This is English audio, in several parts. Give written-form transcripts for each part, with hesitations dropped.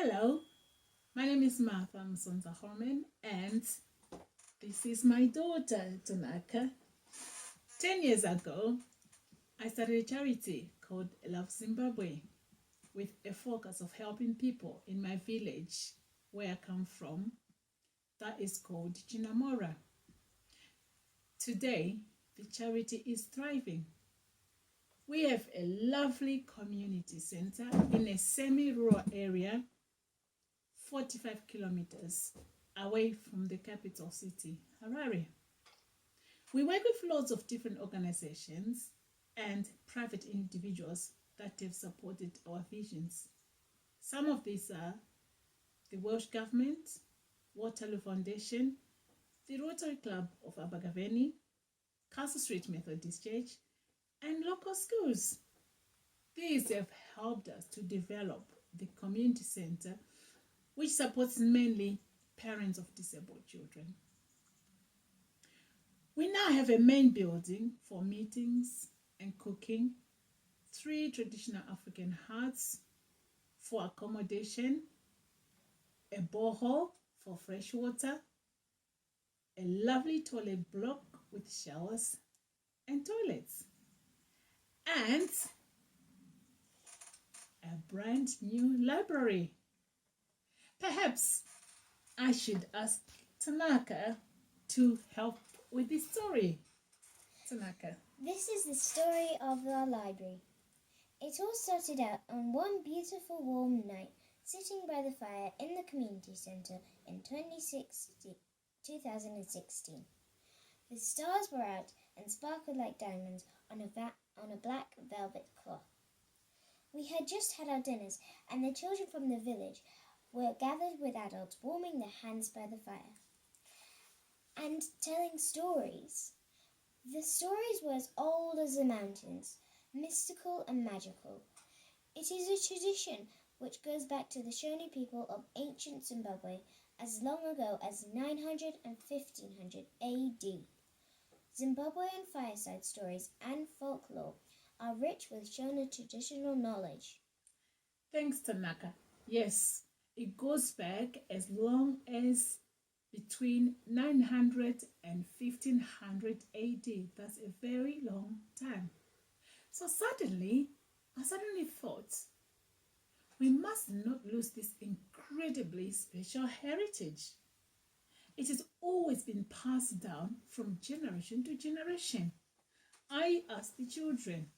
Hello, my name is Martha and Holman, and this is my daughter, Tanaka. 10 years ago, I started a charity called Love Zimbabwe with a focus of helping people in my village where I come from, that is called Chinamora. Today, the charity is thriving. We have a lovely community center in a semi-rural area 45 kilometers away from the capital city, Harare. We work with lots of different organizations and private individuals that have supported our visions. Some of these are the Welsh Government, Waterloo Foundation, the Rotary Club of Abergavenny, Castle Street Methodist Church, and local schools. These have helped us to develop the community center, which supports mainly parents of disabled children. We now have a main building for meetings and cooking, 3 traditional African huts for accommodation, a borehole for fresh water, a lovely toilet block with showers and toilets, and a brand new library. Perhaps I should ask Tanaka to help with this story. Tanaka. This is the story of our library. It all started out on one beautiful warm night, sitting by the fire in the community centre in 2016. The stars were out and sparkled like diamonds on a black velvet cloth. We had just had our dinners, and the children from the village were gathered with adults warming their hands by the fire and telling stories. The stories were as old as the mountains, mystical and magical. It is a tradition which goes back to the Shona people of ancient Zimbabwe as long ago as 900 and 1500 AD. Zimbabwean fireside stories and folklore are rich with Shona traditional knowledge. Thanks, Tanaka. Yes, it goes back as long as between 900 and 1500 AD. That's a very long time. So I suddenly thought, we must not lose this incredibly special heritage. It has always been passed down from generation to generation. I asked the children,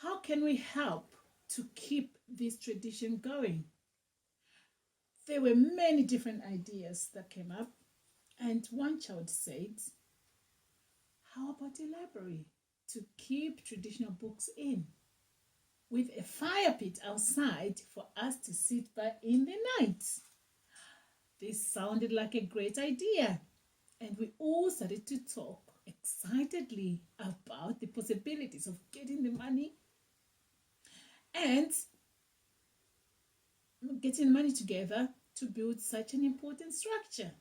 how can we help to keep this tradition going? There were many different ideas that came up, and one child said, how about a library to keep traditional books in, with a fire pit outside for us to sit by in the night? This sounded like a great idea, and we all started to talk excitedly about the possibilities of getting the money and getting money together to build such an important structure.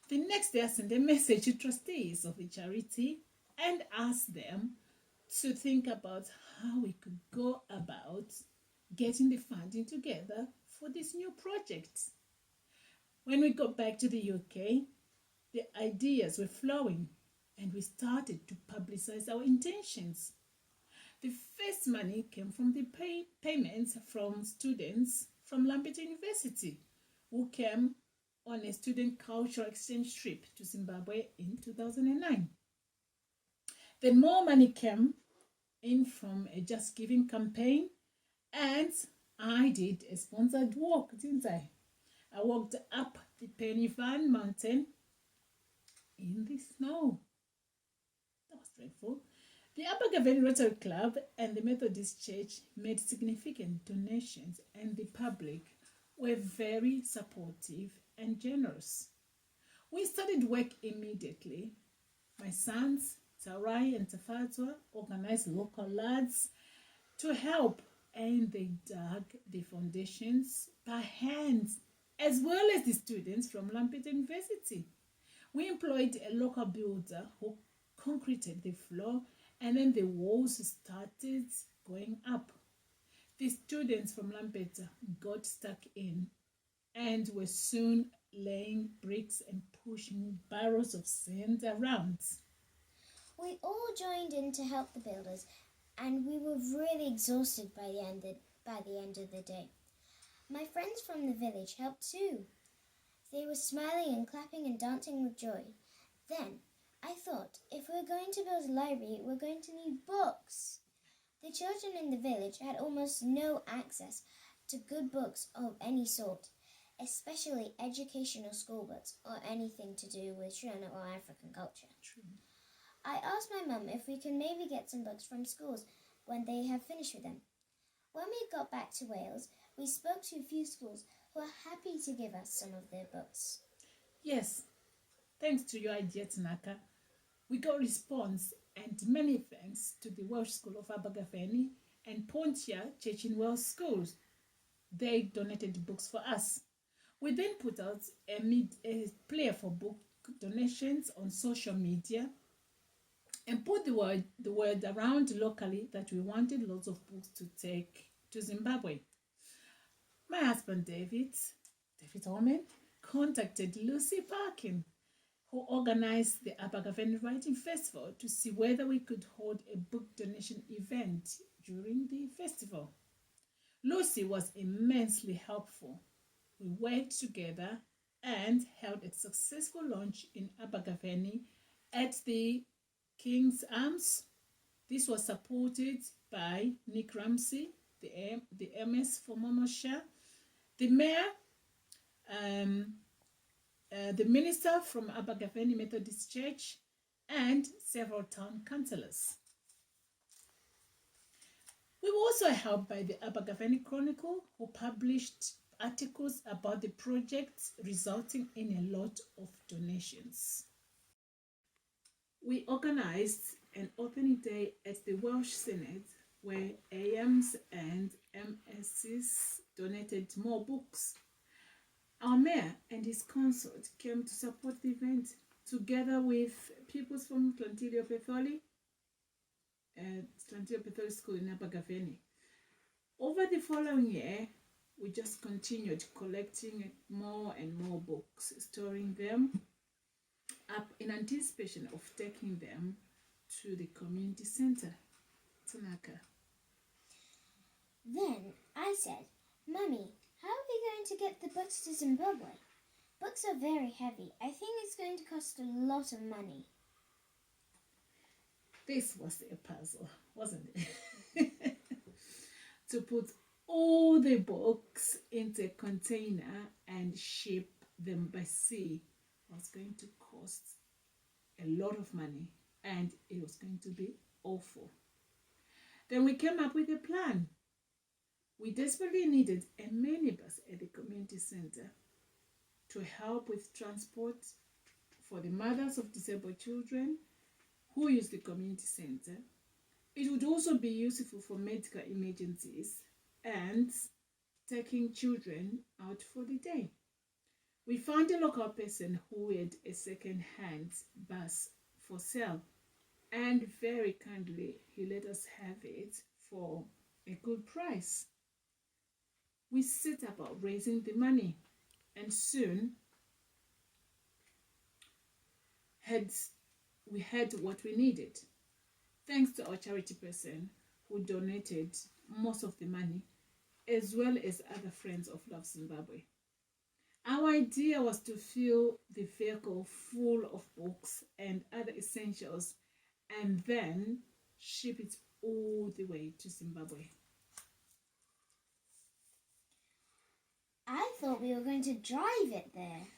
The next day, I sent a message to trustees of the charity and asked them to think about how we could go about getting the funding together for this new project. When we got back to the UK, the ideas were flowing and we started to publicize our intentions. The first money came from the payments from students from Lampeter University who came on a student cultural exchange trip to Zimbabwe in 2009. Then more money came in from a Just Giving campaign, and I did a sponsored walk, didn't I? I walked up the Pennyvan mountain in the snow. That was dreadful. The Abergavenny Rotary Club and the Methodist Church made significant donations, and the public were very supportive and generous. We started work immediately. My sons, Tarai and Tafatwa, organized local lads to help, and they dug the foundations by hand, as well as the students from Lampeter University. We employed a local builder who concreted the floor, and then the walls started going up. The students from Lampeter got stuck in and were soon laying bricks and pushing barrels of sand around. We all joined in to help the builders, and we were really exhausted by the end of the day. My friends from the village helped too. They were smiling and clapping and dancing with joy. Then I thought, if we're going to build a library, we're going to need books. The children in the village had almost no access to good books of any sort, especially educational school books or anything to do with Shona or African culture. True. I asked my mum if we can maybe get some books from schools when they have finished with them. When we got back to Wales, we spoke to a few schools who were happy to give us some of their books. Yes, thanks to your idea, Tanaka, we got response, and many thanks to the Welsh School of Abergavenny and Pontia Church in Wales schools. They donated books for us. We then put out a player for book donations on social media and put the word around locally that we wanted lots of books to take to Zimbabwe. My husband David Holman, contacted Lucy Parkin, who organized the Abergavenny Writing Festival, to see whether we could hold a book donation event during the festival. Lucy was immensely helpful. We worked together and held a successful launch in Abergavenny at the King's Arms. This was supported by Nick Ramsey, the MS for Momosha, the mayor, the minister from Abergavenny Methodist Church, and several town councillors. We were also helped by the Abergavenny Chronicle, who published articles about the project, resulting in a lot of donations. We organized an opening day at the Welsh Synod where AMs and MSCs donated more books. Our mayor and his consort came to support the event together with pupils from Tlantile Petholi School in Abergavenny. Over the following year, we just continued collecting more and more books, storing them up in anticipation of taking them to the community center. Tanaka. Then I said, Mummy, how are we going to get the books to Zimbabwe? Books are very heavy. I think it's going to cost a lot of money. This was a puzzle, wasn't it? To put all the books into a container and ship them by sea was going to cost a lot of money, and it was going to be awful. Then we came up with a plan. We desperately needed a minibus at the community center to help with transport for the mothers of disabled children who use the community center. It would also be useful for medical emergencies and taking children out for the day. We found a local person who had a second-hand bus for sale, and very kindly he let us have it for a good price. We set about raising the money, and soon we had what we needed, thanks to our charity person who donated most of the money, as well as other friends of Love Zimbabwe. Our idea was to fill the vehicle full of books and other essentials and then ship it all the way to Zimbabwe. I thought we were going to drive it there.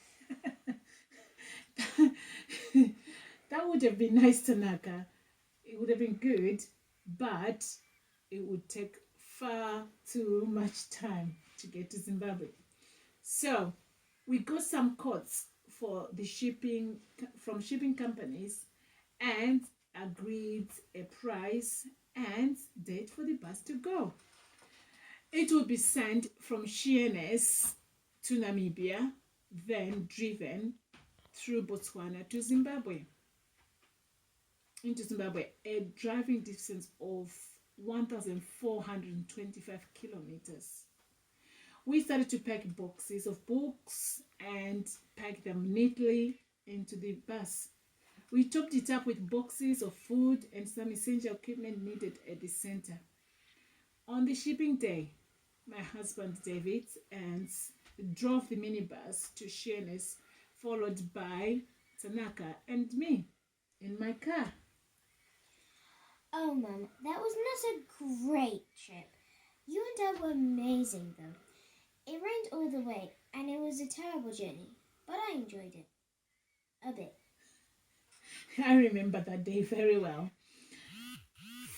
That would have been nice, Tanaka. It would have been good, but it would take far too much time to get to Zimbabwe. So we got some quotes for the shipping from shipping companies and agreed a price and date for the bus to go. It will be sent from Sheerness to Namibia, then driven through Botswana to Zimbabwe. Into Zimbabwe, a driving distance of 1,425 kilometers. We started to pack boxes of books and pack them neatly into the bus. We topped it up with boxes of food and some essential equipment needed at the center. On the shipping day, my husband David and drove the minibus to Sheerness, followed by Tanaka and me in my car. Oh, Mum, that was not a great trip. You and Dad were amazing, though. It rained all the way, and it was a terrible journey, but I enjoyed it. A bit. I remember that day very well.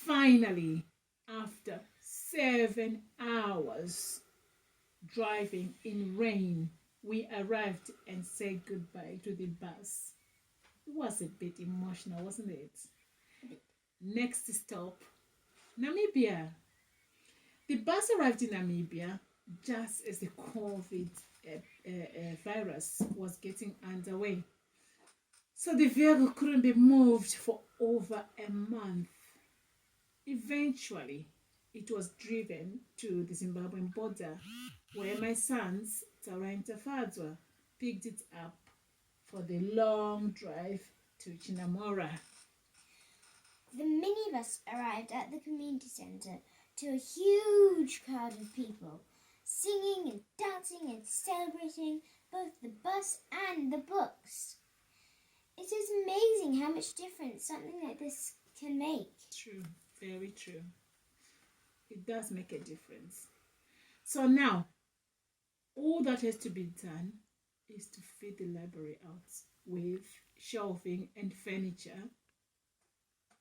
Finally, after 7 hours driving in rain, we arrived and said goodbye to the bus. It was a bit emotional, wasn't it? Next stop, Namibia. The bus arrived in Namibia just as the COVID virus was getting underway. So the vehicle couldn't be moved for over a month. Eventually, it was driven to the Zimbabwean border where my sons, Tara and Tafadzwa, picked it up for the long drive to Chinamora. The minibus arrived at the community centre to a huge crowd of people, singing and dancing and celebrating both the bus and the books. It is amazing how much difference something like this can make. True, very true. It does make a difference. So now, all that has to be done is to fit the library out with shelving and furniture,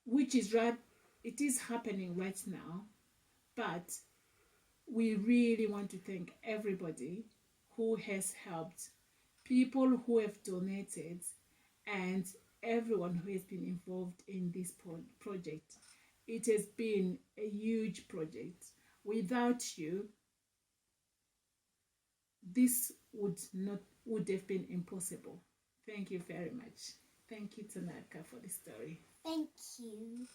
which is right, it is happening right now, but we really want to thank everybody who has helped, people who have donated, and everyone who has been involved in this project. It has been a huge project. Without you, this would have been impossible. Thank you very much. Thank you, Tanaka, for the story. Thank you.